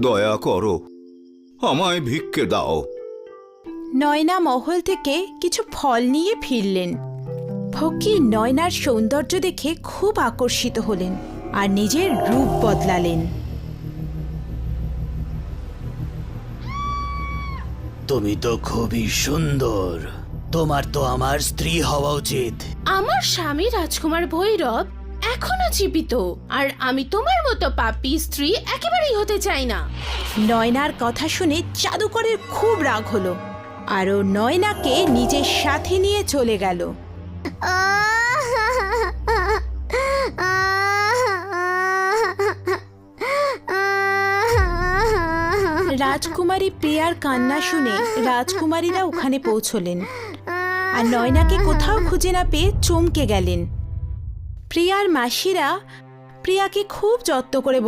দয়া করো, আমায় ভিক্ষে দাও। নয়না মহল থেকে কিছু ফল নিয়ে ফিরলেন। ফকির নয়নার সৌন্দর্য দেখে খুব আকর্ষিত হলেন আর নিজের রূপ বদলালেন। তুমি তো খুবই সুন্দর, তোমার তো আমার স্ত্রী হওয়া উচিত। আমার স্বামী রাজকুমার ভৈরব এখনো জীবিত, আর আমি তোমার মতো পাপী স্ত্রী একেবারেই হতে চাই না। নয়নার কথা শুনে জাদুকরের খুব রাগ হলো আর ও নয়নাকে নিজের সাথে নিয়ে চলে গেল। রাজকুমারী প্রিয়ার কান্না শুনে রাজকুমারীরা ওখানে পৌঁছলেন আর নয়নাকে কোথাও খুঁজে না পেয়ে চমকে গেলেন। প্রিয়ার মাসিরা প্রিয়াকে খুব যত্ন করে